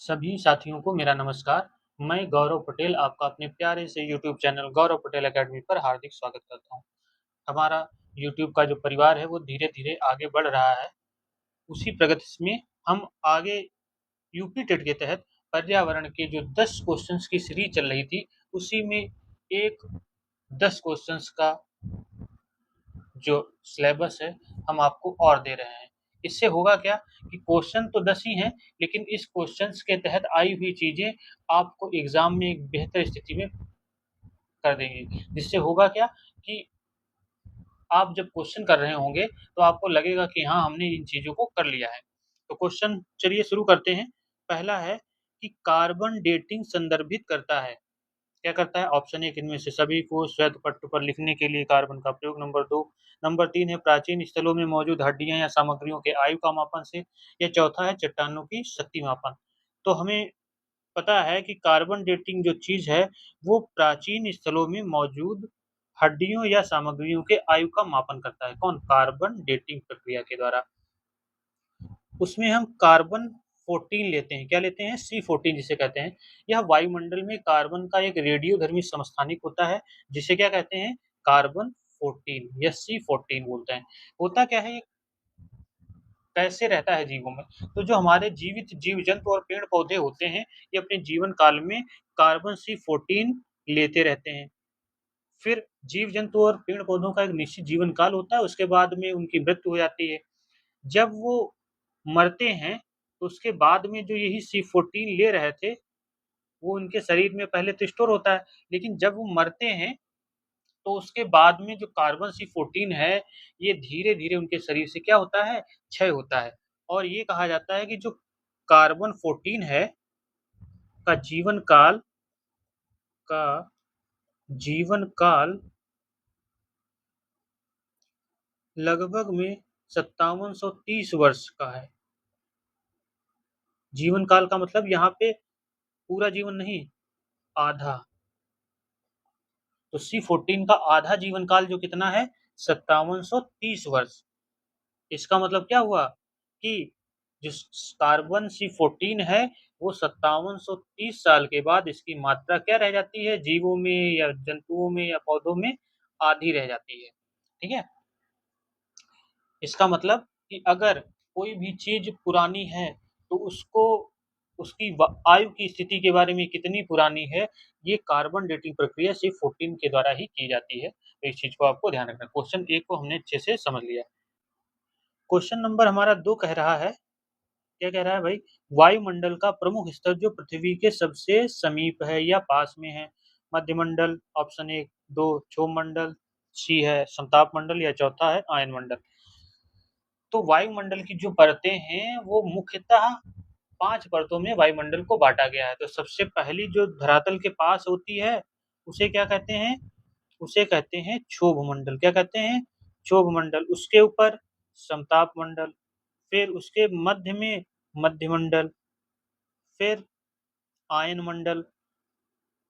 सभी साथियों को मेरा नमस्कार। मैं गौरव पटेल आपका अपने प्यारे से YouTube channel Gaurav Patel academy पर हार्दिक स्वागत करता हूँ। हमारा यूट्यूब का जो परिवार है वो धीरे-धीरे आगे बढ़ रहा है। उसी प्रगति में हम आगे यूपी टेट के तहत पर्यावरण के जो 10 क्वेश्चंस की सीरीज चल रही थी, उसी में एक 10 क्वेश्चंस का जो सिलेबस है हम आपको और दे रहे हैं। इससे होगा क्या कि क्वेश्चन तो 10 ही हैं, लेकिन इस क्वेश्चंस के तहत आई हुई चीज़ें आपको एग्ज़ाम में एक बेहतर स्थिति में कर देंगी। जिससे होगा क्या कि आप जब क्वेश्चन कर रहे होंगे तो आपको लगेगा कि हाँ, हमने इन चीज़ों को कर लिया है। तो क्वेश्चन चलिए शुरू करते हैं। पहला है कि कार्बन डेटिंग संदर्भित करता है। क्या करता है? ऑप्शन 1 इनमें से सभी को श्वेत पट्ट पर लिखने के लिए कार्बन का प्रयोग। नंबर 2, नंबर 3 है प्राचीन स्थलों में मौजूद हड्डियाँ या सामग्रियों के आयु का मापन से, या चौथा है चट्टानों की शक्ति मापन। तो हमें पता है कि कार्बन डेटिंग जो चीज़ है, वो प्राचीन स्थलों में मौजूद हड्डियों या सामग्रियों के आयु का मापन करता है। कौन? कार्बन डेटिंग प्रक्रिया के द्वारा। उसमें हम कार्बन 14 लेते हैं। क्या लेते हैं? C14 जिसे कहते हैं। यह वायुमंडल में कार्बन का एक रेडियोधर्मी समस्थानिक होता है, जिसे क्या कहते हैं? कार्बन 14 या C14 बोलते हैं। होता क्या है ये? कैसे रहता है जीवों में? तो जो हमारे जीवित जीव-जंतु और पेड़-पौधे होते हैं, ये अपने जीवन काल में कार्बन C14 लेते रहते हैं। फिर जीव-जंतु और पेड़-पौधों का एक निश्चित जीवन काल होता है, उसके बाद में उनकी मृत्यु हो जाती है। जब वो मरते हैं, तो उसके बाद में जो यही C14 ले रहे थे, वो उनके शरीर में पहले तो स्टोर होता है, लेकिन जब वो मरते हैं, तो उसके बाद में जो कार्बन C14 है, ये धीरे-धीरे उनके शरीर से क्या होता है? क्षय होता है। और ये कहा जाता है कि जो कार्बन 14 है, का जीवन काल का जीवन काल लगभग में 5730 वर्ष का है। जीवन काल का मतलब यहाँ पे पूरा जीवन नहीं, आधा। तो C14 का आधा जीवन काल जो कितना है? 5730 वर्ष। इसका मतलब क्या हुआ कि जो कार्बन C14 है, वो 5730 साल के बाद इसकी मात्रा क्या रह जाती है? जीवों में या जंतुओं में या पौधों में आधी रह जाती है। ठीक है? इसका मतलब कि अगर कोई भी चीज़ पुरानी है, तो उसको उसकी आयु की स्थिति के बारे में कितनी पुरानी है, ये कार्बन डेटिंग प्रक्रिया C14 के द्वारा ही की जाती है। तो इस चीज़ को आपको ध्यान रखना है। क्वेश्चन 1 को हमने अच्छे से समझ लिया। क्वेश्चन नंबर हमारा 2 कह रहा है, क्या कह रहा है भाई? वायुमंडल का प्रमुख स्तर जो पृथ्वी के सबसे समीप है या पास में है। मध्यमंडल ऑप्शन 1, 2 क्षोभ मंडल, सी है समताप मंडल, या चौथा है आयन मंडल। तो वायुमंडल की जो परतें हैं, वो मुख्यतः 5 परतों में वायुमंडल को बाँटा गया है। तो सबसे पहली जो धरातल के पास होती है, उसे क्या कहते हैं? उसे कहते हैं क्षोभ मंडल। क्या कहते हैं? क्षोभ मंडल। उसके ऊपर समताप मंडल, फिर उसके मध्य में मध्यमंडल, फिर आयन मंडल,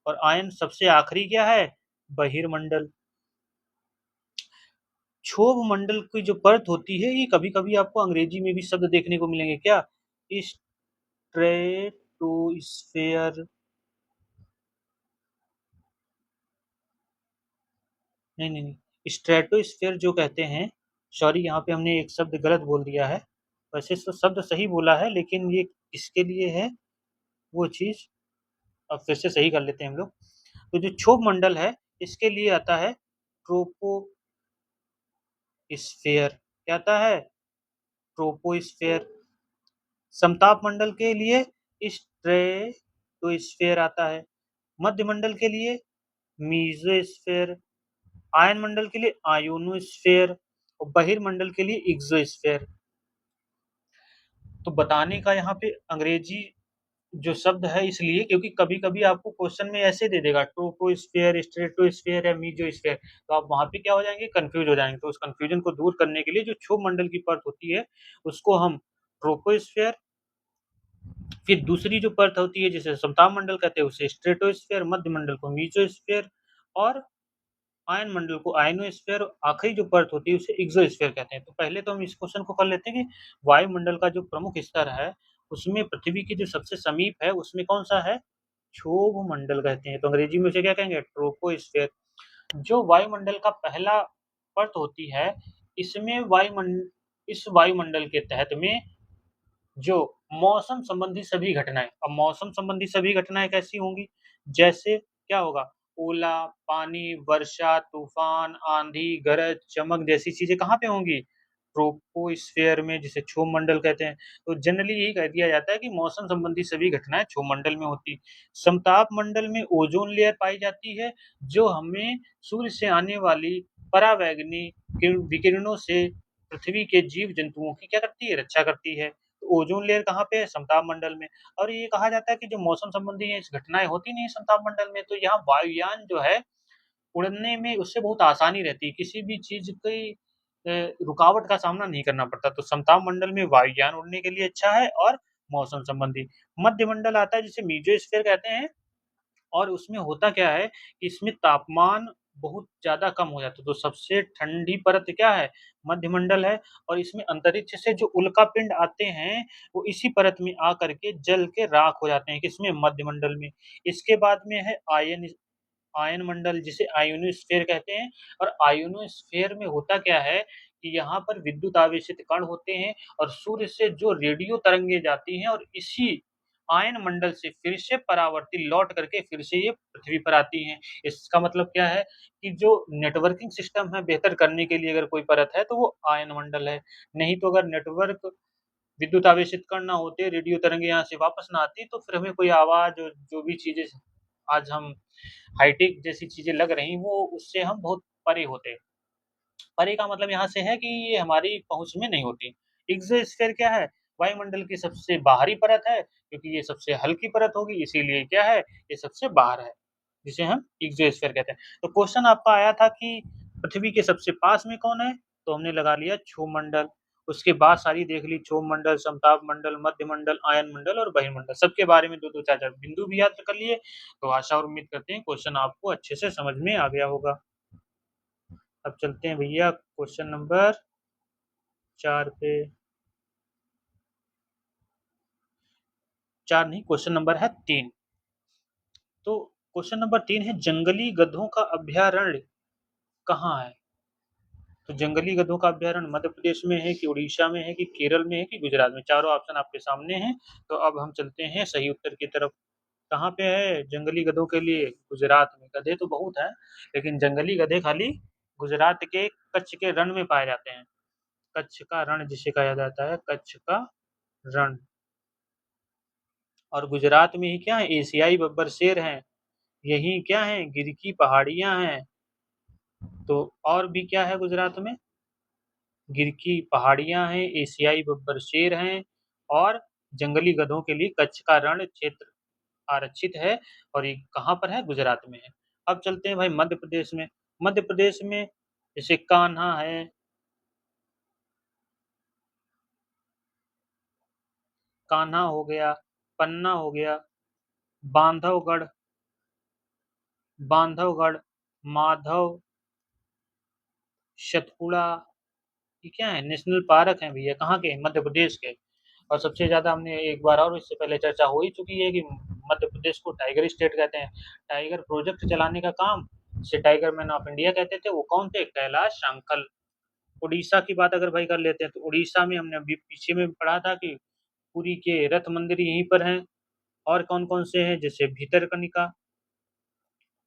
और आयन सबसे आखिरी क्या है? बहिर्मंडल। क्षोभ मंडल की जो परत होती है, ये कभी-कभी आपको अंग्रेजी में भी शब्द देखने को मिलेंगे। क्या? स्ट्रेटोस्फेयर, नहीं, नहीं, नहीं, स्ट्रेटोस्फेयर जो कहते हैं, सॉरी यहाँ पे हमने एक शब्द गलत बोल दिया है। वैसे तो शब्द सही बोला है, लेकिन ये किसके लिए है वो चीज़ अब फिर से सही कर लेते हैं हम लोग। तो जो क्षोभ मंडल है, इसके लिए आता है ट्रोपोस्फेयर। क्या आता है? ट्रोपोस्फेयर। समताप मंडल के लिए स्ट्रेटोस्फेयर आता है। मध्य मंडल के लिए मीसोस्फेयर। आयन मंडल के लिए आयोनोस्फेयर, और बहिर्मंडल के लिए एक्सोस्फेयर। तो बताने का यहाँ पे अंग्रेजी जो शब्द है इसलिए क्योंकि कभी-कभी आपको क्वेश्चन में ऐसे दे देगा ट्रोपोस्फेयर, स्ट्रेटोस्फेयर या मीसोस्फेयर, तो आप वहाँ पे क्या हो जाएँगे? कन्फ्यूज़ हो जाएँगे। तो उस कन्फ्यूजन को दूर करने के लिए जो क्षोभ मंडल की परत होती है, उसको हम ट्रोपोस्फेयर, फिर दूसरी जो परत होती है जिसे समताप मंडल कहते हैं उसे स्ट्रेटोस्फेयर, मध्य मंडल को मीसोस्फेयर, और आयन मंडल को आयनोस्फेयर, आखिरी जो परत होती है उसे एक्सोस्फेयर कहते हैं। तो पहले तो हम इस क्वेश्चन को कर लेते हैं कि वायुमंडल का जो प्रमुख स्तर है उसमें पृथ्वी के जो सबसे समीप है उसमें कौन सा है, क्षोभ मंडल कहते हैं। तो अंग्रेजी में उसे क्या कहेंगे, ट्रोपोस्फेयर। जो वायुमंडल का पहला परत होती है, इसमें इस वायुमंडल के तहत में जो मौसम संबंधी सभी घटनाएं, अब मौसम संबंधी सभी घटनाएं कैसी होंगी, जैसे क्या होगा, ओला, पानी, वर्षा, तूफान, आंधी, गरज, चमक जैसी चीजें कहाँ पे होंगी, ट्रोपोस्फेयर में, जिसे क्षोभ मंडल कहते हैं। तो जनरली यही कह दिया जाता है कि मौसम संबंधी सभी घटनाएं क्षोभ मंडल में होती। समताप मंडल में ओजोन लेयर पाई जाती है, जो हमें सूर्य से आने वाली परावैंगनी विकिरणों से पृथ्वी के जीव जंतुओं की क्या करती है, रक्षा करती है। तो ओजोन लेयर कहाँ पे है, समताप मंडल में। और ये कहा जाता है कि जो मौसम संबंधी घटनाएं होती नहीं समताप मंडल में, तो यहाँ वायुयान जो है उड़ने में उससे बहुत आसानी रहती है, किसी भी चीज की रुकावट का सामना नहीं करना पड़ता। तो समताप मंडल में वायुयान उड़ने के लिए अच्छा है। और मौसम संबंधी मध्य मंडल आता है जिसे मीजोस्फीयर कहते हैं, और उसमें होता क्या है कि इसमें तापमान बहुत ज़्यादा कम हो जाता है। तो सबसे ठंडी परत क्या है, मध्यमंडल है। और इसमें अंतरिक्ष से जो उल्कापिंड आते हैं, वो इसी परत में आकर के जल के राख हो जाते हैं, किसमें, मध्यमंडल में। इसके बाद में है आयन आयन मंडल, जिसे आयोनोस्फीयर कहते हैं। और आयोनोस्फीयर में होता क्या है कि यहाँ पर विद्युत आवेशित कण होते हैं, और सूर्य से जो रेडियो तरंगे जाती हैं, और इसी आयन मंडल से फिर से परावर्तित लौट करके फिर से ये पृथ्वी पर आती हैं। इसका मतलब क्या है कि जो नेटवर्किंग सिस्टम है बेहतर करने के लिए अगर कोई परत है तो वो आयन मंडल है। नहीं तो अगर नेटवर्क विद्युत आवेशित कण ना होते, रेडियो तरंगे यहाँ से वापस ना आती, तो फिर हमें कोई आवाज और जो भी चीजें आज हम हाईटेक जैसी चीजें लग रही, वो उससे हम बहुत परे होते। परे का मतलब यहाँ से है कि ये हमारी पहुंच में नहीं होती। एक्सोस्फीयर क्या है, वायुमंडल की सबसे बाहरी परत है, क्योंकि ये सबसे हल्की परत होगी, इसीलिए क्या है, ये सबसे बाहर है, जिसे हम एक्सोस्फीयर कहते हैं। तो क्वेश्चन आपका आया था कि पृथ्वी के सबसे पास में कौन है, तो हमने लगा लिया क्षोभ मंडल। उसके बाद सारी देख ली, क्षोभ मंडल, समताप मंडल, मध्य मंडल, आयन मंडल और बहिर्मंडल, सबके बारे में दो दो चार चार बिंदु भी याद कर लिए। तो आशा और उम्मीद करते हैं क्वेश्चन आपको अच्छे से समझ में आ गया होगा। अब चलते हैं भैया क्वेश्चन नंबर 4 पे। 4 नहीं, क्वेश्चन नंबर है 3। तो क्वेश्चन नंबर 3 है, जंगली गधों का अभयारण्य कहाँ है। तो जंगली गधों का अभयारण्य मध्य प्रदेश में है कि उड़ीसा में है कि केरल में है कि गुजरात में, चारों ऑप्शन आपके सामने हैं। तो अब हम चलते हैं सही उत्तर की तरफ। कहाँ पे है जंगली गधों के लिए, गुजरात में। गधे तो बहुत हैं, लेकिन जंगली गधे खाली गुजरात के कच्छ के रण में पाए जाते हैं। कच्छ का रण जिसे कहा जाता है, कच्छ का रण। और गुजरात में ही क्या है, एशियाई बब्बर शेर हैं। यही क्या है, गिर की पहाड़ियां हैं। तो और भी क्या है गुजरात में, गिर की पहाड़ियां हैं, एशियाई बब्बर शेर हैं, और जंगली गधों के लिए कच्छ का रण क्षेत्र आरक्षित है। और ये कहाँ पर है, गुजरात में है। अब चलते हैं भाई मध्य प्रदेश में। मध्य प्रदेश में जैसे कान्हा है, कान्हा हो गया, पन्ना हो गया, बांधवगढ़, बांधवगढ़, माधव, सतपुड़ा, ये क्या है, नेशनल पार्क है भैया, कहाँ के, मध्य प्रदेश के। और सबसे ज्यादा हमने एक बार और इससे पहले चर्चा हो ही चुकी है कि मध्य प्रदेश को टाइगर स्टेट कहते हैं। टाइगर प्रोजेक्ट चलाने का काम, जिसे टाइगर मैन ऑफ इंडिया कहते थे, वो कौन थे, कैलाश शांकल। उड़ीसा की बात अगर भाई कर लेते हैं, तो उड़ीसा में हमने अभी पीछे में पढ़ा था कि पुरी के रथ मंदिर यहीं पर हैं। और कौन कौन से हैं, जैसे भीतरकनिका,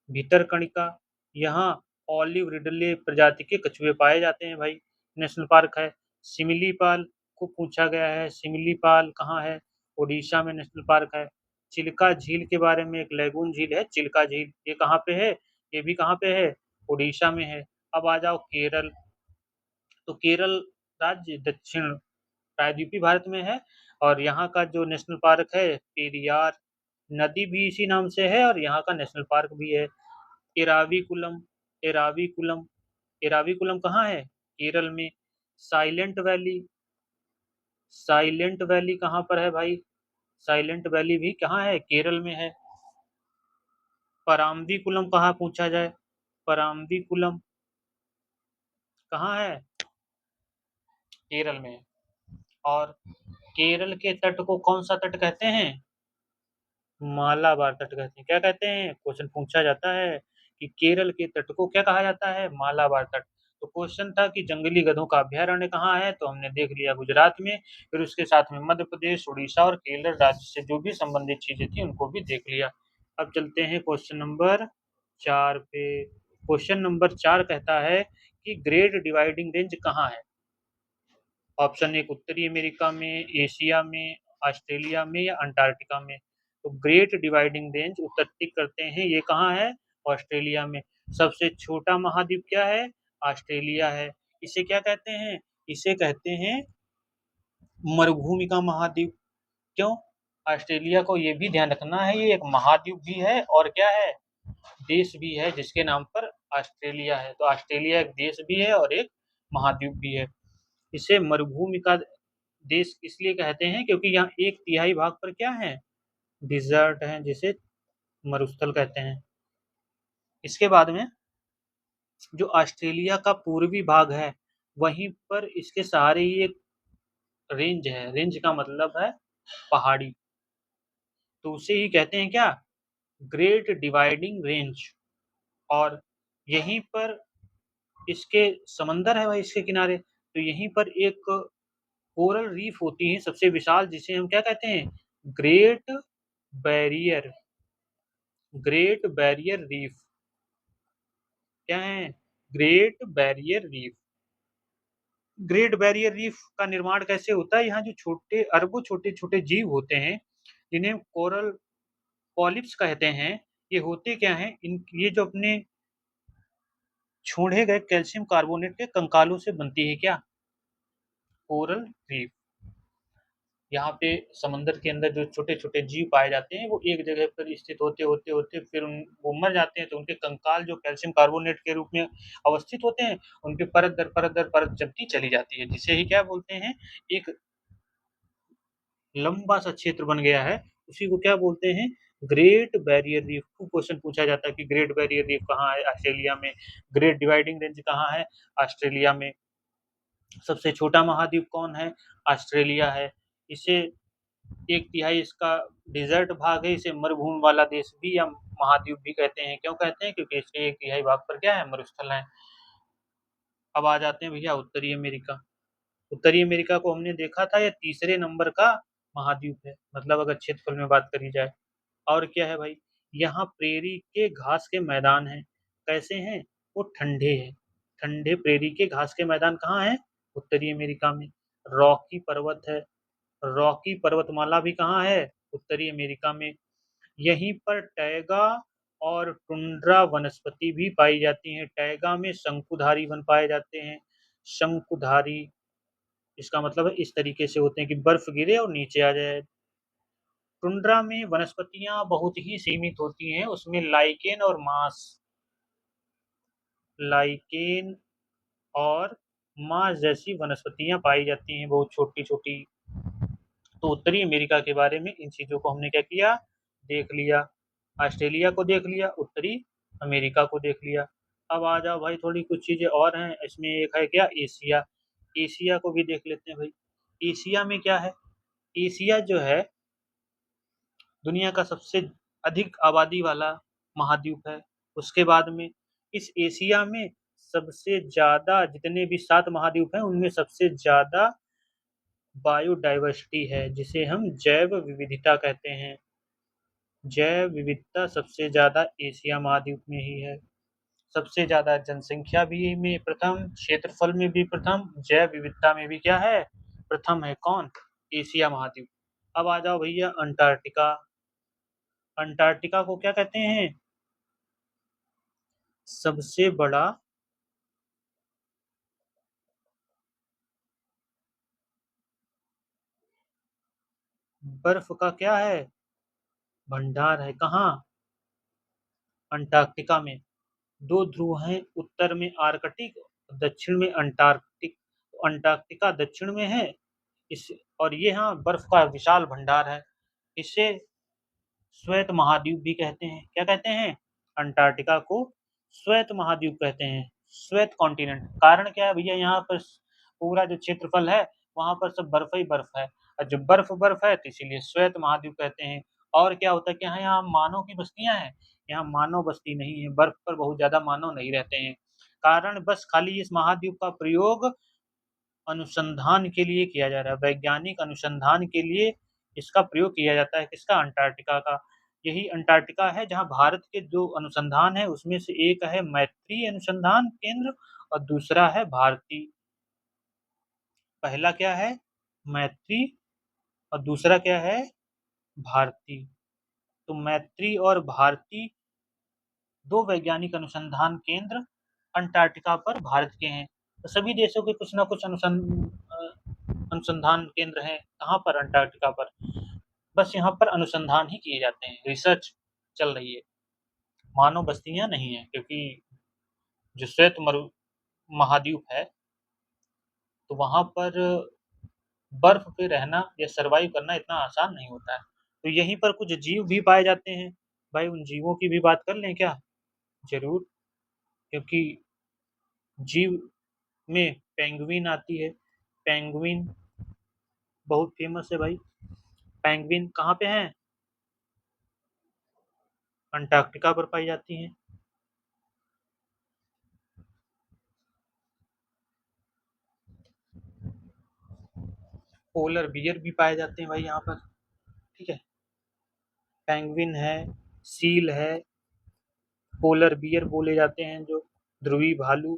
भीतरकनिका, यहाँ ऑलिव रिडले प्रजाति के कछुए पाए जाते हैं भाई, नेशनल पार्क है। सिमिलीपाल को पूछा गया है, सिमिलीपाल कहाँ है, उड़ीसा में नेशनल पार्क है। चिल्का झील के बारे में, एक लैगून झील है चिल्का झील, ये कहाँ पे है, ये भी कहाँ पे है, उड़ीसा में है। अब आ जाओ केरल। तो केरल राज्य दक्षिण प्रायद्वीपीय भारत में है। और यहाँ का जो नेशनल पार्क है, पेरियार नदी भी इसी नाम से है, और यहाँ का नेशनल पार्क भी है। एराविकुलम, एराविकुलम, एराविकुलम कहाँ है, केरल में। साइलेंट वैली, साइलेंट वैली कहाँ पर है भाई, साइलेंट वैली भी कहाँ है, केरल में है। पराम्बीकुलम कहाँ पूछा जाए, पराम्बीकुलम कहाँ है, केरल में है। और केरल के तट को कौन सा तट कहते हैं? मालाबार तट कहते हैं। क्या कहते हैं? क्वेश्चन पूछा जाता है कि केरल के तट को क्या कहा जाता है? मालाबार तट। तो क्वेश्चन था कि जंगली गधों का अभ्यारण्य कहाँ है, तो हमने देख लिया गुजरात में। फिर उसके साथ में मध्य प्रदेश, उड़ीसा और केरल राज्य से जो भी संबंधित चीजें थी उनको भी देख लिया। अब चलते हैं क्वेश्चन नंबर 4 पे। क्वेश्चन नंबर 4 कहता है कि ग्रेट डिवाइडिंग रेंज कहाँ है? ऑप्शन 1 उत्तरी अमेरिका में, एशिया में, ऑस्ट्रेलिया में या अंटार्कटिका में। तो ग्रेट डिवाइडिंग रेंज उत्तर टिक करते हैं, ये कहाँ है? ऑस्ट्रेलिया में। सबसे छोटा महाद्वीप क्या है? ऑस्ट्रेलिया है। इसे क्या कहते हैं? इसे कहते हैं मरुभूमि का महाद्वीप। क्यों? ऑस्ट्रेलिया को ये भी ध्यान रखना है, ये एक महाद्वीप भी है और क्या है? देश भी है जिसके नाम पर ऑस्ट्रेलिया है। तो ऑस्ट्रेलिया एक देश भी है और एक महाद्वीप भी है। इसे मरुभूमि का देश इसलिए कहते हैं क्योंकि यहाँ एक तिहाई भाग पर क्या है? डिजर्ट है, जिसे मरुस्थल कहते हैं। इसके बाद में जो ऑस्ट्रेलिया का पूर्वी भाग है, वहीं पर इसके सहारे ही एक रेंज है। रेंज का मतलब है पहाड़ी। तो उसे ही कहते हैं क्या? Great dividing range. और यहीं पर इसके समंदर है भाई, इसके किनारे। तो यहीं पर एक कोरल रीफ होती है सबसे विशाल, जिसे हम क्या कहते हैं? Great barrier. Great barrier reef. क्या है? Great barrier reef. Great barrier reef का निर्माण कैसे होता है? यहाँ जो छोटे अरबों छोटे छोटे जीव होते हैं, जिन्हें कोरल पॉलिप्स कहते हैं, ये होते क्या हैं? इन ये जो अपने छोड़े गए कैल्शियम कार्बोनेट के कंकालों से बनती है क्या? Coral reef. यहाँ पे समंदर के अंदर जो छोटे छोटे जीव पाए जाते हैं, वो एक जगह पर स्थित होते होते होते फिर वो मर जाते हैं, तो उनके कंकाल जो कैल्शियम कार्बोनेट के रूप में अवस्थित होते हैं, उनकी परत दर परत जमती चली जाती है, जिसे ही क्या बोलते हैं? एक लंबा सा क्षेत्र बन गया है, उसी को क्या बोलते हैं? Great barrier reef. को क्वेश्चन पूछा जाता है कि ग्रेट बैरियर रीफ कहाँ है? ऑस्ट्रेलिया में। ग्रेट डिवाइडिंग रेंज कहाँ है? ऑस्ट्रेलिया में। सबसे छोटा महाद्वीप कौन है? ऑस्ट्रेलिया है। इसे एक तिहाई इसका डिजर्ट भाग है, इसे मरुभूमि वाला देश भी या महाद्वीप भी कहते हैं। क्यों कहते हैं? क्योंकि इसके एक तिहाई भाग पर क्या है? मरुस्थल है। अब आ जाते हैं भैया उत्तरी अमेरिका। उत्तरी अमेरिका को हमने देखा था, यह तीसरे नंबर का महाद्वीप है, मतलब अगर क्षेत्रफल में बात करी जाए। और क्या है भाई? यहाँ प्रेरी के घास के मैदान हैं। कैसे हैं? वो ठंडे हैं। ठंडे प्रेरी के घास के मैदान कहाँ है? उत्तरी अमेरिका में। रॉकी पर्वत है। रॉकी पर्वतमाला भी कहाँ है? उत्तरी अमेरिका में। यहीं पर टैगा और टुंड्रा वनस्पति भी पाई जाती हैं। टैगा में शंकुधारी वन पाए जाते हैं। शंकुधारी, इसका मतलब है इस तरीके से होते हैं कि बर्फ गिरे और नीचे आ जाए। टुंड्रा में वनस्पतियां बहुत ही सीमित होती हैं, उसमें लाइकेन और मास, लाइकेन और मास जैसी वनस्पतियां पाई जाती हैं, बहुत छोटी छोटी। तो उत्तरी अमेरिका के बारे में इन चीजों को हमने क्या किया? देख लिया। ऑस्ट्रेलिया को देख लिया, उत्तरी अमेरिका को देख लिया। अब आ जाओ भाई, थोड़ी कुछ चीजें और हैं इसमें। एक है क्या? एशिया। एशिया को भी देख लेते हैं भाई। एशिया में क्या है? एशिया जो है दुनिया का सबसे अधिक आबादी वाला महाद्वीप है। उसके बाद में इस एशिया में सबसे ज्यादा, जितने भी 7 महाद्वीप हैं उनमें सबसे ज्यादा बायोडाइवर्सिटी है, जिसे हम जैव विविधता कहते हैं। जैव विविधता सबसे ज्यादा एशिया महाद्वीप में ही है। सबसे ज्यादा जनसंख्या भी में प्रथम, क्षेत्रफल में भी प्रथम, जैव विविधता में भी क्या है? प्रथम है। कौन? एशिया महाद्वीप। अब आ जाओ भैया अंटार्कटिका। अंटार्कटिका को क्या कहते हैं? सबसे बड़ा बर्फ का क्या है? भंडार है। कहाँ? अंटार्कटिका में। 2 ध्रुव हैं, उत्तर में आर्कटिक, दक्षिण में अंटार्कटिक। अंटार्कटिका दक्षिण में है इस, और ये हाँ बर्फ का विशाल भंडार है। इसे श्वेत महाद्वीप भी कहते हैं। क्या कहते हैं? अंटार्कटिका को श्वेत महाद्वीप कहते हैं। श्वेत कॉन्टिनेंट। कारण क्या है भैया? यहाँ पर पूरा जो क्षेत्रफल है, वहां पर सब बर्फ ही बर्फ है। और जब बर्फ बर्फ है तो इसीलिए श्वेत महाद्वीप कहते हैं। और क्या होता है कि यहाँ मानव की बस्तियां हैं, यहाँ मानव बस्ती नहीं है, बर्फ पर बहुत ज्यादा मानव नहीं रहते हैं। कारण बस खाली इस महाद्वीप का प्रयोग अनुसंधान के लिए किया जा रहा है, वैज्ञानिक अनुसंधान के लिए इसका प्रयोग किया जाता है। किसका? अंटार्कटिका का। यही अंटार्कटिका है जहां भारत के जो अनुसंधान है उसमें से एक है मैत्री अनुसंधान केंद्र और दूसरा है भारती। पहला क्या है? मैत्री और दूसरा क्या है? भारती। तो मैत्री और भारती दो वैज्ञानिक अनुसंधान केंद्र अंटार्कटिका पर भारत के हैं। तो सभी देशों के कुछ ना कुछ अनुसंधान केंद्र हैं। कहाँ पर? अंटार्कटिका पर। बस यहाँ पर अनुसंधान ही किए जाते हैं, रिसर्च चल रही है, मानव बस्तियां नहीं है, क्योंकि जो श्वेत महाद्वीप है तो वहां पर बर्फ पे रहना या सरवाइव करना इतना आसान नहीं होता है। तो यहीं पर कुछ जीव भी पाए जाते हैं। भाई उन जीवों की भी बात कर लें क्या? जरूर। क्योंकि जीव में पेंगुइन आती है। पेंगुइन बहुत फेमस है भाई। पेंगुइन कहाँ पे है? अंटार्कटिका पर पाई जाती हैं। पोलर बियर भी पाए जाते हैं भाई यहाँ पर। ठीक है, पेंगुइन है, सील है, पोलर बियर बोले जाते हैं जो ध्रुवी भालू।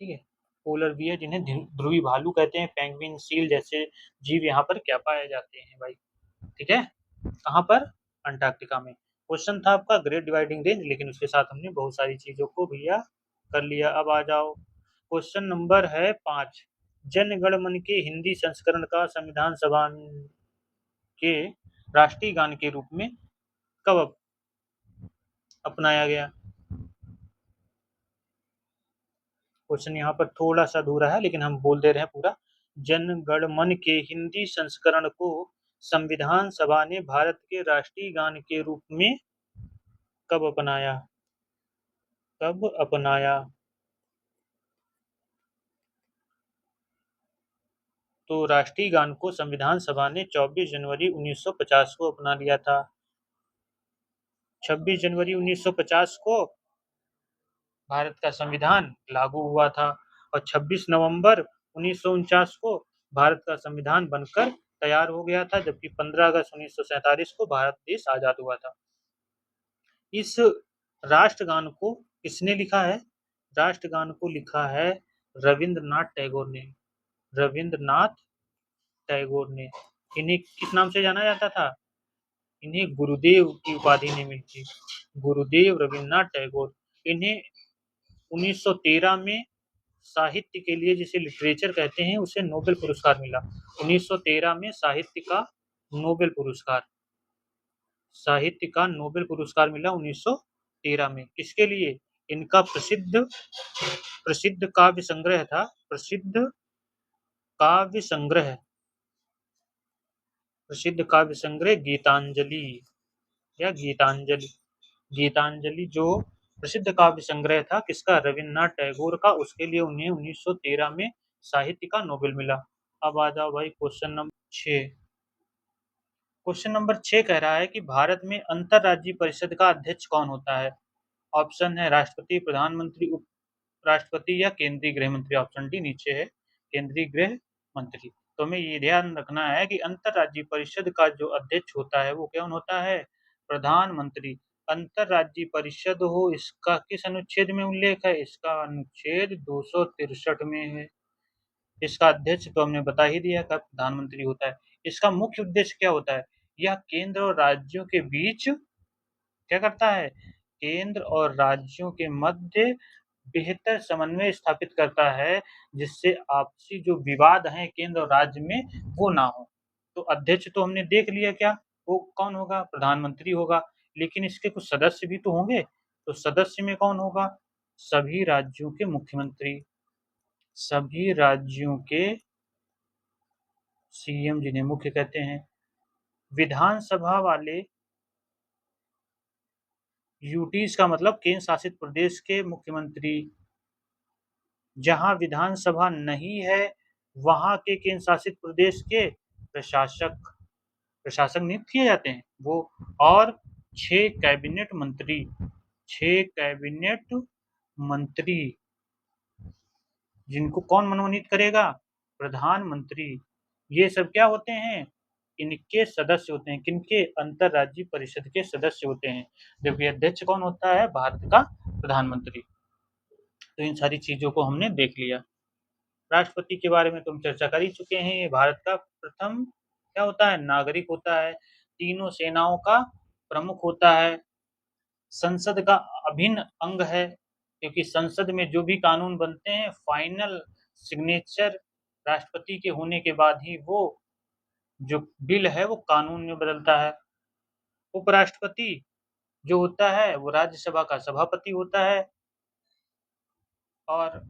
ठीक है, पोलर बियर जिन्हें ध्रुवी भालू कहते हैं, पेंगुइन, सील जैसे जीव यहाँ पर क्या पाए जाते हैं भाई? ठीक है, कहाँ पर? अंटार्कटिका में। क्वेश्चन था आपका ग्रेट डिवाइडिंग रेंज, लेकिन उसके साथ हमने बहुत सारी चीजों को भैया कर लिया। अब आ जाओ, क्वेश्चन नंबर है 5। जन गण मन के हिंदी संस्करण का संविधान सभा के राष्ट्रीय गान के रूप में कब अपनाया गया? क्वेश्चन यहाँ पर थोड़ा सा अधूरा है, लेकिन हम बोल दे रहे हैं पूरा। जन गण मन के हिंदी संस्करण को संविधान सभा ने भारत के राष्ट्रीय गान के रूप में कब अपनाया? कब अपनाया? तो राष्ट्रीय गान को संविधान सभा ने 24 जनवरी 1950 को अपना लिया था। 26 जनवरी 1950 को भारत का संविधान लागू हुआ था और 26 नवंबर 1949 को भारत का संविधान बनकर तैयार हो गया था, जबकि 15 अगस्त 1947 को भारत देश आजाद हुआ था। इस राष्ट्रगान को किसने लिखा है? राष्ट्रगान को लिखा है रविंद्रनाथ टैगोर ने। रविंद्रनाथ टैगोर ने। इन्हें किस नाम से जाना जाता था? इन्हें गुरुदेव की उपाधि नहीं मिलती। गुरुदेव रविन्द्रनाथ टैगोर। इन्हें 1913 में साहित्य के लिए, जिसे लिटरेचर कहते हैं, उसे नोबेल पुरस्कार मिला। 1913 में साहित्य का नोबेल पुरस्कार, साहित्य का नोबेल पुरस्कार मिला 1913 में। किसके लिए? इनका प्रसिद्ध प्रसिद्ध काव्य संग्रह था, प्रसिद्ध काव्य संग्रह, प्रसिद्ध काव्य संग्रह गीतांजलि या गीतांजलि। गीतांजलि जो प्रसिद्ध काव्य संग्रह था किसका? रविन्द्रनाथ टैगोर का। उसके लिए उन्हें 1913 में साहित्य का नोबेल मिला। अब आ जाओ भाई क्वेश्चन नंबर 6। क्वेश्चन नंबर 6 कह रहा है कि भारत में अंतरराज्यीय परिषद का अध्यक्ष कौन होता है? ऑप्शन है राष्ट्रपति, प्रधानमंत्री, उप राष्ट्रपति या केंद्रीय गृह मंत्री। ऑप्शन डी नीचे है, केंद्रीय गृह मंत्री। तो हमें ये ध्यान रखना है कि अंतरराज्यीय परिषद का जो अध्यक्ष होता है वो कौन होता है? प्रधानमंत्री। अंतरराज्यीय परिषद हो, इसका किस अनुच्छेद में उल्लेख है? इसका अनुच्छेद 263 में है। इसका अध्यक्ष तो हमने बता ही दिया कब प्रधानमंत्री होता है। इसका मुख्य उद्देश्य क्या होता है? यह केंद्र और राज्यों के बीच क्या करता है? केंद्र और राज्यों के मध्य बेहतर समन्वय स्थापित करता है, जिससे आपसी जो विवाद हैं केंद्र और राज्य में वो ना हो। तो अध्यक्ष तो हमने देख लिया, क्या वो कौन होगा? प्रधानमंत्री होगा। लेकिन इसके कुछ सदस्य भी तो होंगे, तो सदस्य में कौन होगा? सभी राज्यों के मुख्यमंत्री, सभी राज्यों के सीएम, जिन्हें मुख्य कहते हैं। विधानसभा वाले यूटीज का मतलब केंद्र शासित प्रदेश के मुख्यमंत्री। जहाँ विधानसभा नहीं है वहाँ के केंद्र शासित प्रदेश के प्रशासक प्रशासक नियुक्त किए जाते हैं वो। और 6 कैबिनेट मंत्री जिनको कौन मनोनीत करेगा? प्रधानमंत्री। ये सब क्या होते हैं? इनके सदस्य होते हैं। किनके? अंतरराज्यीय परिषद के सदस्य होते हैं। जबकि अध्यक्ष कौन होता है? भारत का प्रधानमंत्री। तो इन सारी चीजों को हमने देख लिया। राष्ट्रपति के बारे में तुम चर्चा कर ही चुके हैं। ये भारत का प्रथम क्या होता है? नागरिक होता है। तीनों सेनाओं का प्रमुख होता है। संसद का अभिन्न अंग है, क्योंकि संसद में जो भी कानून बनते हैं फाइनल सिग्नेचर राष्ट्रपति के होने के बाद ही वो जो बिल है वो कानून में बदलता है। उपराष्ट्रपति जो होता है वो राज्यसभा का सभापति होता है। और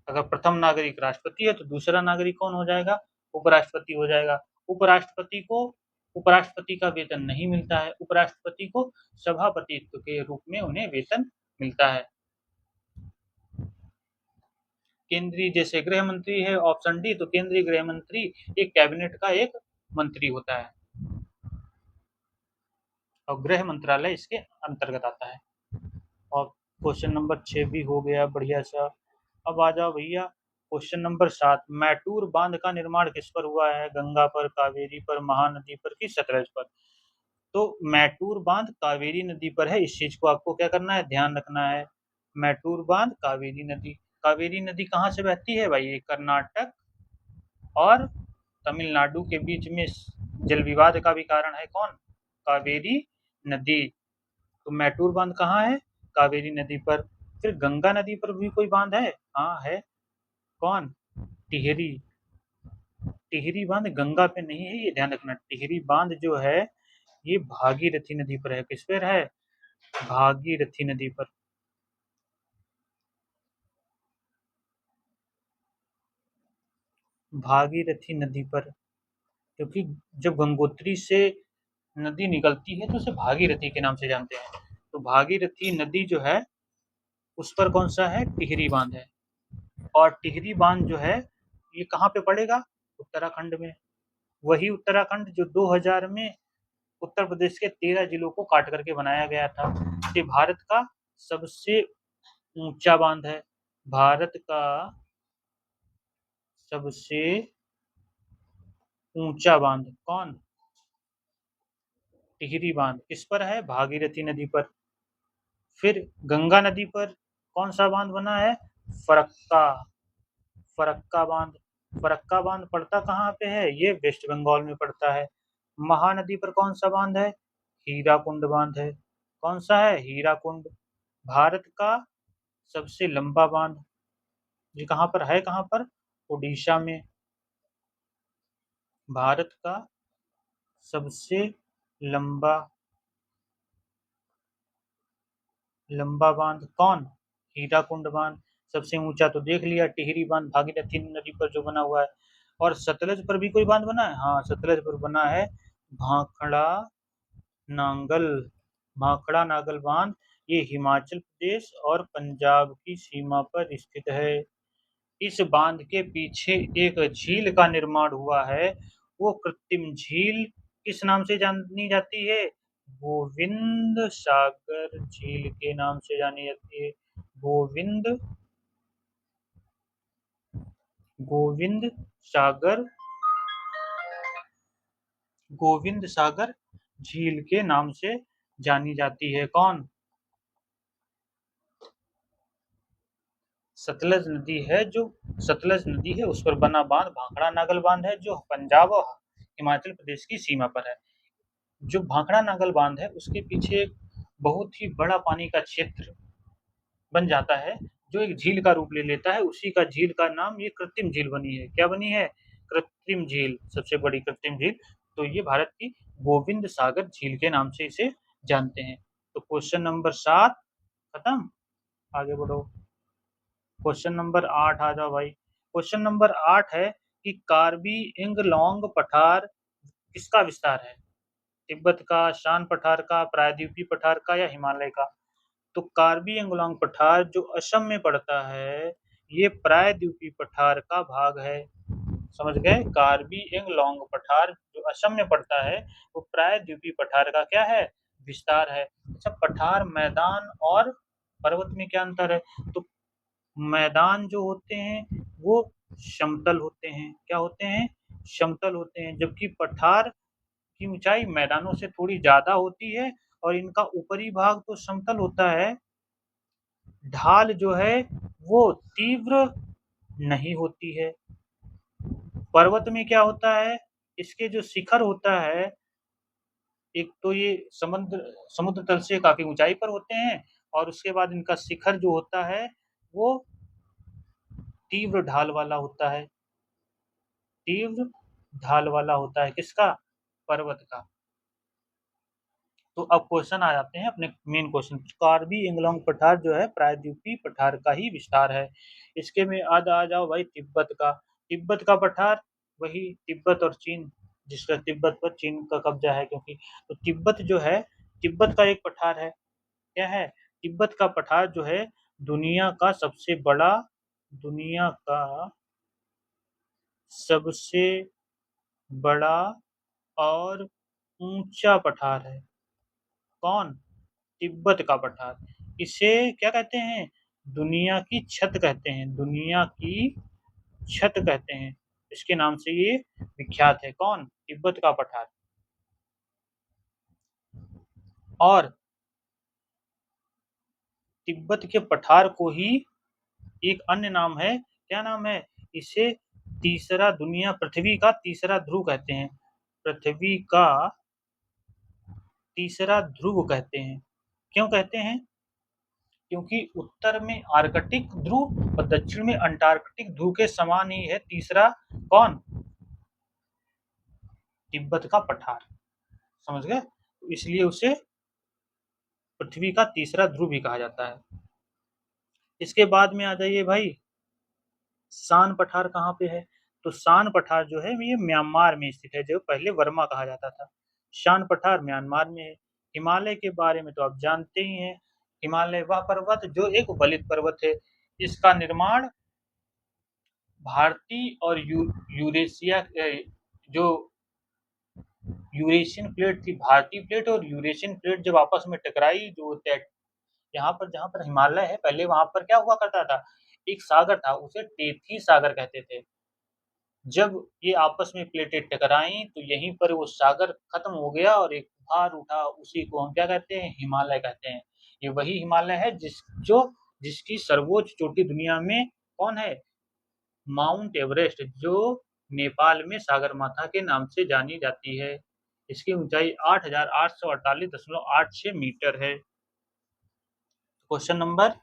अगर प्रथम नागरिक राष्ट्रपति है तो दूसरा नागरिक कौन हो जाएगा? उपराष्ट्रपति हो जाएगा। उपराष्ट्रपति को उपराष्ट्रपति का वेतन नहीं मिलता है। उपराष्ट्रपति को सभापतित्व के रूप में उन्हें वेतन मिलता है। केंद्रीय जैसे गृह मंत्री है ऑप्शन डी, तो केंद्रीय गृह मंत्री एक कैबिनेट का एक मंत्री होता है और गृह मंत्रालय इसके अंतर्गत आता है। और क्वेश्चन नंबर 6 भी हो गया बढ़िया सा। अब आ जाओ भैया क्वेश्चन नंबर 7। मैटूर बांध का निर्माण किस पर हुआ है? गंगा पर, कावेरी पर, महानदी पर कि सतलज पर? तो मैटूर बांध कावेरी नदी पर है। इस चीज को आपको क्या करना है? ध्यान रखना है। मैटूर बांध कावेरी नदी। कावेरी नदी कहाँ से बहती है भाई? ये कर्नाटक और तमिलनाडु के बीच में जल विवाद का भी कारण है कौन? कावेरी नदी। तो मैटूर बांध कहाँ है? कावेरी नदी पर। फिर गंगा नदी पर भी कोई बांध है? हाँ है। कौन? टिहरी। टिहरी बांध गंगा पे नहीं है, ये ध्यान रखना। टिहरी बांध जो है ये भागीरथी नदी पर है। किस पर है? भागीरथी नदी पर। भागीरथी नदी पर, क्योंकि जब गंगोत्री से नदी निकलती है तो उसे भागीरथी के नाम से जानते हैं। तो भागीरथी नदी जो है उस पर कौन सा है? टिहरी बांध है। और टिहरी बांध जो है ये कहाँ पे पड़ेगा? उत्तराखंड में। वही उत्तराखंड जो 2000 में उत्तर प्रदेश के 13 जिलों को काट करके बनाया गया था। ये भारत का सबसे ऊंचा बांध है। भारत का सबसे ऊंचा बांध कौन? टिहरी बांध। किस पर है? भागीरथी नदी पर। फिर गंगा नदी पर कौन सा बांध बना है? फरक्का। फरक्का बांध। फरक्का बांध पड़ता कहाँ पे है? ये वेस्ट बंगाल में पड़ता है। महानदी पर कौन सा बांध है? हीराकुंड बांध है। कौन सा है? हीराकुंड। भारत का सबसे लंबा बांध ये कहाँ पर है? कहाँ पर? उड़ीसा में। भारत का सबसे लंबा लंबा बांध कौन? हीराकुंड बांध। सबसे ऊंचा तो देख लिया टिहरी बांध भागीरथी नदी पर जो बना हुआ है। और सतलज पर भी कोई बांध बना है? हाँ सतलज पर बना है भाखड़ा नांगल। भाखड़ा नागल बांध ये हिमाचल प्रदेश और पंजाब की सीमा पर स्थित है। इस बांध के पीछे एक झील का निर्माण हुआ है। वो कृत्रिम झील किस नाम से जानी जाती है? गोविंद सागर झील के नाम से जानी जाती है। गोविंद गोविंद सागर गोविंद सागर झील के नाम से जानी जाती है। कौन? सतलज नदी है जो सतलज नदी है उस पर बना बांध भाखड़ा नागल बांध है जो पंजाब और हिमाचल प्रदेश की सीमा पर है। जो भाखड़ा नागल बांध है उसके पीछे एक बहुत ही बड़ा पानी का क्षेत्र बन जाता है जो एक झील का रूप ले लेता है। उसी का झील का नाम ये कृत्रिम झील बनी है। क्या बनी है? कृत्रिम झील, सबसे बड़ी कृत्रिम झील। तो ये भारत की गोविंद सागर झील के नाम से इसे जानते हैं। तो क्वेश्चन नंबर 7 खत्म। आगे बढ़ो। क्वेश्चन नंबर 8 आ जाओ भाई। क्वेश्चन नंबर 8 है कि कार्बी इंगलोंग पठार किसका विस्तार है? तिब्बत का, शान पठार का, प्रायद्वीपीय पठार का या हिमालय का? तो कार्बी एंगलोंग पठार जो असम में पड़ता है ये प्रायद्वीपीय पठार का भाग है। समझ गए? कार्बी एंगलोंग पठार जो असम में पड़ता है वो प्रायद्वीपीय पठार का क्या है? विस्तार है। अच्छा, पठार, मैदान और पर्वत में क्या अंतर है? तो मैदान जो होते हैं वो समतल होते हैं। क्या होते हैं? समतल होते हैं, जबकि पठार की ऊंचाई मैदानों से थोड़ी ज्यादा होती है और इनका ऊपरी भाग तो समतल होता है। ढाल जो है वो तीव्र नहीं होती है। पर्वत में क्या होता है? इसके जो शिखर होता है, एक तो ये समुद्र तल से काफी ऊंचाई पर होते हैं और उसके बाद इनका शिखर जो होता है वो तीव्र ढाल वाला होता है। तीव्र ढाल वाला होता है किसका? पर्वत का। तो अब क्वेश्चन आ जाते हैं अपने मेन क्वेश्चन। कार्बी एंगलोंग पठार जो है प्रायद्वीपीय पठार का ही विस्तार है। इसके में आ जाओ भाई तिब्बत का। तिब्बत का पठार वही तिब्बत और चीन, जिसका तिब्बत पर चीन का कब्जा है, क्योंकि तो तिब्बत जो है तिब्बत का एक पठार है। क्या है? तिब्बत का पठार जो है दुनिया का सबसे बड़ा, दुनिया का सबसे बड़ा और ऊंचा पठार है। कौन? तिब्बत का पठार। इसे क्या कहते हैं? दुनिया की छत कहते हैं। दुनिया की छत कहते हैं। इसके नाम से ये विख्यात है। कौन? तिब्बत का पठार। और तिब्बत के पठार को ही एक अन्य नाम है। क्या नाम है? इसे तीसरा दुनिया पृथ्वी का तीसरा ध्रुव कहते हैं। पृथ्वी का तीसरा ध्रुव कहते हैं। क्यों कहते हैं? क्योंकि उत्तर में आर्कटिक ध्रुव और दक्षिण में अंटार्कटिक ध्रुव के समान ही है तीसरा। कौन? तिब्बत का पठार। समझ गए? तो इसलिए उसे पृथ्वी का तीसरा ध्रुव भी कहा जाता है। इसके बाद में आ जाइए भाई, सान पठार कहाँ पे है? तो सान पठार जो है ये म्यांमार में स्थित है, जो पहले वर्मा कहा जाता था। शान पठार म्यांमार में है। हिमालय के बारे में तो आप जानते ही हैं। हिमालय वह पर्वत जो एक वलित पर्वत है। इसका निर्माण भारतीय और यूरेशिया जो यूरेशियन प्लेट थी, भारतीय प्लेट और यूरेशियन प्लेट जब आपस में टकराई, जो यहाँ पर जहाँ पर हिमालय है पहले वहां पर क्या हुआ करता था? एक सागर था, उसे टेथी सागर कहते थे। जब ये आपस में प्लेटें टकराई तो यहीं पर वो सागर खत्म हो गया और एक उभार उठा, उसी को हम क्या कहते हैं? हिमालय कहते हैं। ये वही हिमालय है जिसकी सर्वोच्च चोटी दुनिया में कौन है? माउंट एवरेस्ट, जो नेपाल में सागरमाथा के नाम से जानी जाती है। इसकी ऊंचाई 8,848.86 मीटर है। क्वेश्चन नंबर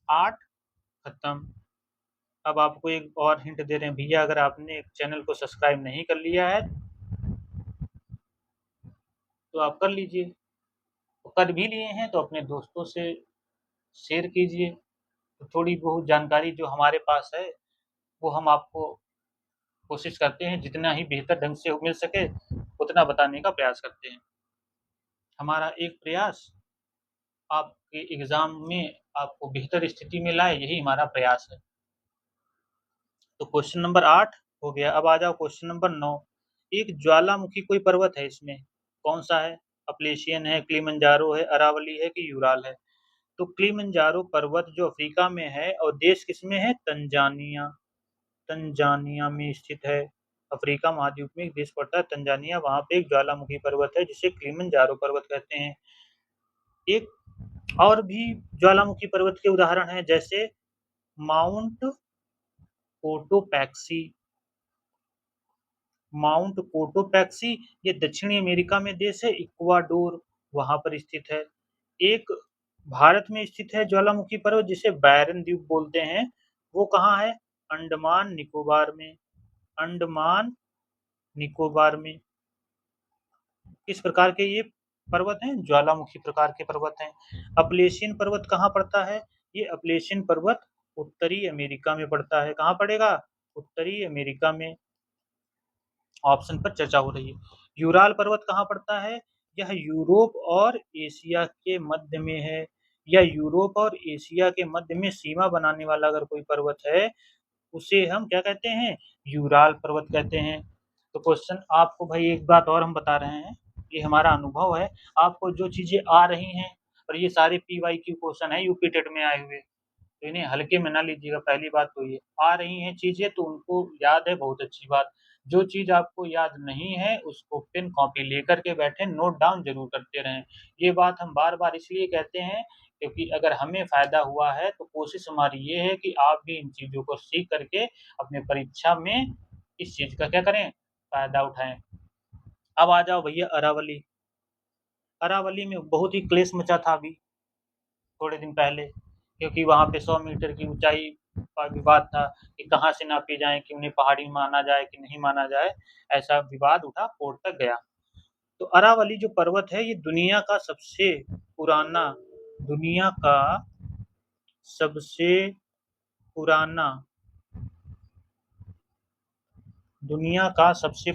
8 खत्म। अब आपको एक और हिंट दे रहे हैं भैया, अगर आपने चैनल को सब्सक्राइब नहीं कर लिया है तो आप कर लीजिए, तो कर भी लिए हैं तो अपने दोस्तों से शेयर कीजिए। तो थोड़ी बहुत जानकारी जो हमारे पास है वो हम आपको कोशिश करते हैं जितना ही बेहतर ढंग से मिल सके उतना बताने का प्रयास करते हैं। हमारा एक प्रयास आपके एग्जाम में आपको बेहतर स्थिति में लाए, यही हमारा प्रयास है। तो क्वेश्चन नंबर 8 हो गया। अब आ जाओ क्वेश्चन नंबर 9। एक ज्वालामुखी कोई पर्वत है, इसमें कौन सा है? अपलेशियन है, किलिमंजारो है, अरावली है कि यूराल है? तो किलिमंजारो पर्वत जो अफ्रीका में है और देश किसमें है? तंजानिया। तंजानिया में स्थित है। अफ्रीका महाद्वीप में एक देश पड़ता है तंजानिया, वहां पे एक ज्वालामुखी पर्वत है जिसे किलिमंजारो पर्वत कहते हैं। एक और भी ज्वालामुखी पर्वत के उदाहरण है, जैसे माउंट कोटोपैक्सी। माउंट कोटोपैक्सी ये दक्षिणी अमेरिका में देश है, इक्वाडोर वहां पर स्थित है। एक भारत में स्थित है ज्वालामुखी पर्वत जिसे बैरन द्वीप बोलते हैं, वो कहाँ है? अंडमान निकोबार में। अंडमान निकोबार में। किस प्रकार के ये पर्वत हैं? ज्वालामुखी प्रकार के पर्वत हैं। अपलेशियन पर्वत कहाँ पड़ता है? ये अपलेशियन पर्वत उत्तरी अमेरिका में पड़ता है। कहाँ पड़ेगा? उत्तरी अमेरिका में। ऑप्शन पर चर्चा हो रही है। यूराल पर्वत कहाँ पड़ता है? यह यूरोप और एशिया के मध्य में है। या यूरोप और एशिया के मध्य में सीमा बनाने वाला अगर कोई पर्वत है, उसे हम क्या कहते हैं? यूराल पर्वत कहते हैं। तो क्वेश्चन आपको भाई एक बात और हम बता रहे हैं, ये हमारा अनुभव है, आपको जो चीज़ें आ रही हैं और ये सारे पीवाईक्यू क्वेश्चन हैं यूपी टेट में आए हुए, तो इन्हें हल्के में ना लीजिएगा। पहली बात तो ये, आ रही हैं चीज़ें तो उनको याद है, बहुत अच्छी बात। जो चीज़ आपको याद नहीं है उसको पेन कॉपी लेकर के बैठे नोट डाउन ज़रूर करते रहें। ये बात हम बार-बार इसलिए कहते हैं क्योंकि अगर हमें फ़ायदा हुआ है तो कोशिश हमारी ये है कि आप भी इन चीज़ों को सीख करके अपने परीक्षा में इस चीज़ का क्या करें? फ़ायदा उठाएँ। अब आ जाओ भैया अरावली। अरावली में बहुत ही क्लेश मचा था अभी थोड़े दिन पहले, क्योंकि वहाँ पे 100 मीटर की ऊंचाई का विवाद था कि कहाँ से नापी जाए, कि उन्हें पहाड़ी माना जाए कि नहीं माना जाए, ऐसा विवाद उठा, कोर्ट तक गया। तो अरावली जो पर्वत है ये दुनिया का सबसे पुराना दुनिया का सबसे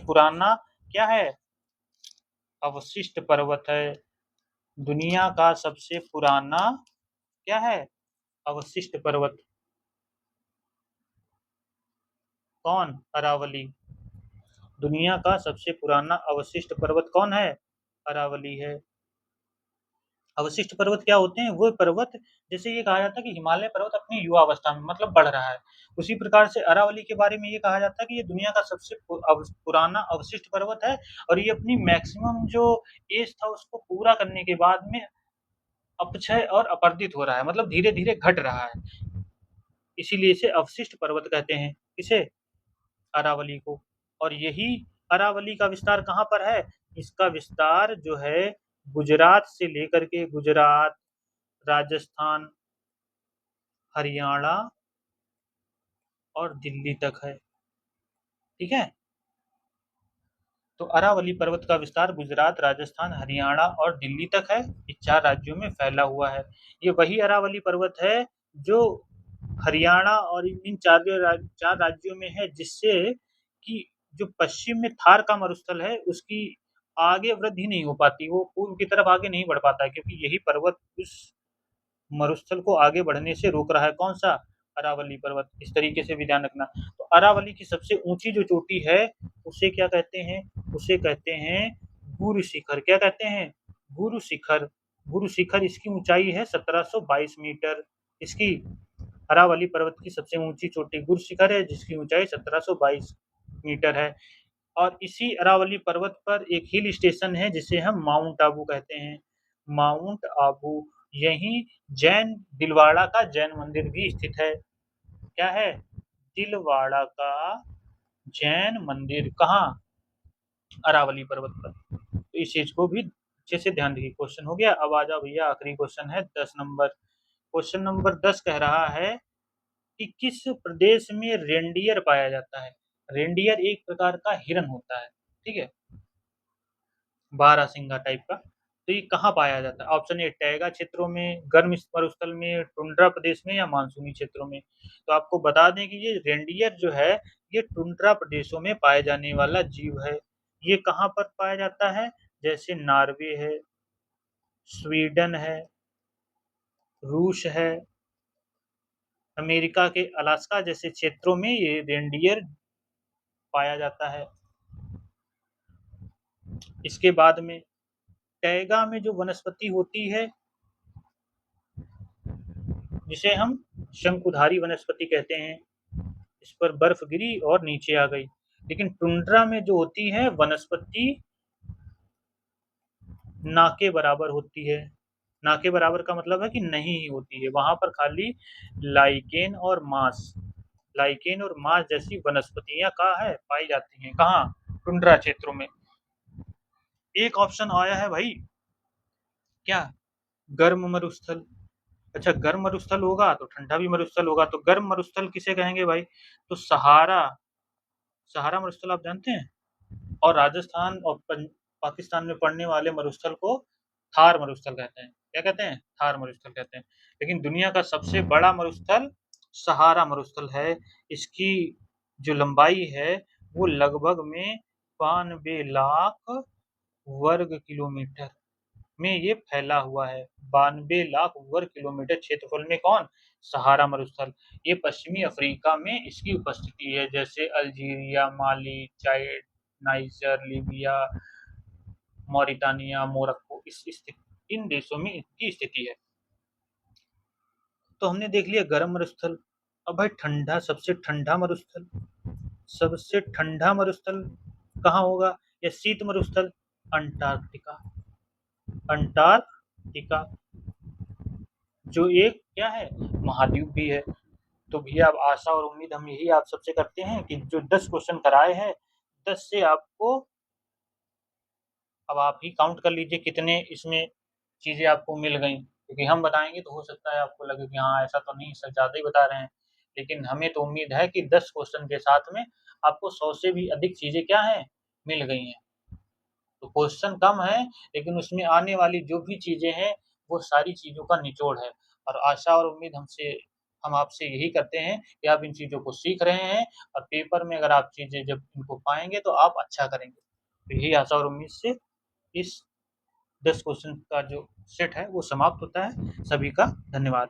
पुराना क्या है? अवशिष्ट पर्वत है। दुनिया का सबसे पुराना क्या है? अवशिष्ट पर्वत। कौन? अरावली। दुनिया का सबसे पुराना अवशिष्ट पर्वत कौन है? अरावली है। अवशिष्ट पर्वत क्या होते हैं? वो पर्वत, जैसे ये कहा जाता है कि हिमालय पर्वत अपनी युवा अवस्था में मतलब बढ़ रहा है, उसी प्रकार से अरावली के बारे में ये कहा जाता है कि ये दुनिया का सबसे पुराना अवशिष्ट पर्वत है और ये अपनी मैक्सिमम जो एज था उसको पूरा करने के बाद में अपक्षय और अपर्दित हो रहा है, मतलब धीरे धीरे घट रहा है, इसीलिए इसे अवशिष्ट पर्वत कहते हैं। किसे? अरावली को। और यही अरावली का विस्तार कहाँ पर है? इसका विस्तार जो है गुजरात से लेकर के गुजरात, राजस्थान, हरियाणा और दिल्ली तक है। ठीक है? तो अरावली पर्वत का विस्तार गुजरात, राजस्थान, हरियाणा और दिल्ली तक है। ये 4 राज्यों में फैला हुआ है। ये वही अरावली पर्वत है जो हरियाणा और इन 4 राज्यों में है, जिससे कि जो पश्चिम में थार का मरुस्थल है उसकी आगे वृद्धि नहीं हो पाती, वो पूर्व की तरफ आगे नहीं बढ़ पाता है, क्योंकि यही पर्वत उस मरुस्थल को आगे बढ़ने से रोक रहा है। कौन सा? अरावली पर्वत। इस तरीके से भी ध्यान रखना। तो अरावली की सबसे ऊंची जो चोटी है उसे क्या कहते हैं? उसे कहते हैं गुरु शिखर। क्या कहते हैं? गुरु शिखर। गुरु शिखर, इसकी ऊंचाई है 1722 मीटर। इसकी अरावली पर्वत की सबसे ऊंची चोटी गुरु शिखर है, जिसकी ऊंचाई 1722 मीटर है। और इसी अरावली पर्वत पर एक हिल स्टेशन है जिसे हम माउंट आबू कहते हैं। माउंट आबू। यहीं जैन दिलवाड़ा का जैन मंदिर भी स्थित है। क्या है? दिलवाड़ा का जैन मंदिर। कहाँ? अरावली पर्वत पर। तो इस चीज को भी अच्छे से ध्यान रखिए। क्वेश्चन हो गया। अब आ जाओ भैया, आखिरी क्वेश्चन है 10 नंबर। क्वेश्चन नंबर 10 कह रहा है कि किस प्रदेश में रेंडियर पाया जाता है? रेंडियर एक प्रकार का हिरन होता है, ठीक है, बारहसिंगा टाइप का। तो ये कहाँ पाया जाता है? ऑप्शन ए टैगा क्षेत्रों में, गर्म मरुस्थल में, टुंड्रा प्रदेश में या मानसूनी क्षेत्रों में। तो आपको बता दें कि ये रेंडियर जो है ये टुंड्रा प्रदेशों में पाए जाने वाला जीव है। ये कहाँ पर पाया जाता है? जैसे नॉर्वे है, स्वीडन है, रूस है, अमेरिका के अलास्का जैसे क्षेत्रों में ये रेंडियर पाया जाता है। इसके बाद में टैगा में जो वनस्पति होती है जिसे हम शंकुधारी वनस्पति कहते हैं, इस पर बर्फ गिरी और नीचे आ गई। लेकिन टुंड्रा में जो होती है वनस्पति ना के बराबर होती है। ना के बराबर का मतलब है कि नहीं ही होती है, वहां पर खाली लाइकेन और मास जैसी वनस्पतियां कहाँ है? पाई जाती हैं। कहाँ? टुंड्रा क्षेत्रों में। एक ऑप्शन आया है भाई, क्या? गर्म मरुस्थल। अच्छा, गर्म मरुस्थल होगा तो ठंडा भी मरुस्थल होगा, तो गर्म मरुस्थल किसे कहेंगे भाई? तो सहारा। सहारा मरुस्थल आप जानते हैं? और राजस्थान और पाकिस्तान में पड़ने वाले मरुस्थल को थार मरुस्थल कहते हैं। क्या कहते हैं? थार मरुस्थल कहते हैं। लेकिन दुनिया का सबसे बड़ा मरुस्थल सहारा मरुस्थल है। इसकी जो लंबाई है वो लगभग में 92 लाख वर्ग किलोमीटर में ये फैला हुआ है। 92 लाख वर्ग किलोमीटर क्षेत्रफल में कौन? सहारा मरुस्थल। ये पश्चिमी अफ्रीका में इसकी उपस्थिति है, जैसे अल्जीरिया, माली, चाड, नाइजर, लीबिया, मॉरिटानिया, मोरक्को, इन देशों में इसकी स्थिति है। तो हमने देख लिया गर्म मरुस्थल। अब भाई ठंडा, सबसे ठंडा मरुस्थल कहाँ होगा? या शीत मरुस्थल? अंटार्कटिका। अंटार्कटिका जो एक क्या है, महाद्वीप भी है। तो भैया अब आशा और उम्मीद हम यही आप सबसे करते हैं कि जो 10 क्वेश्चन कराए हैं, 10 से आपको, अब आप ही काउंट कर लीजिए कितने इसमें चीज़ें आपको मिल गई, क्योंकि हम बताएंगे तो हो सकता है आपको लगे कि हाँ ऐसा तो नहीं, सर ज़्यादा ही बता रहे हैं, लेकिन हमें तो उम्मीद है कि 10 क्वेश्चन के साथ में आपको 100 से भी अधिक चीज़ें क्या हैं, मिल गई हैं। तो क्वेश्चन कम है, लेकिन उसमें आने वाली जो भी चीज़ें हैं वो सारी चीज़ों का निचोड़ है। और आशा और उम्मीद हम आपसे यही करते हैं कि आप इन चीज़ों को सीख रहे हैं, और पेपर में अगर आप चीज़ें जब इनको पाएंगे तो आप अच्छा करेंगे। तो यही आशा और उम्मीद से इस 10 क्वेश्चन का जो सेट है वो समाप्त होता है। सभी का धन्यवाद।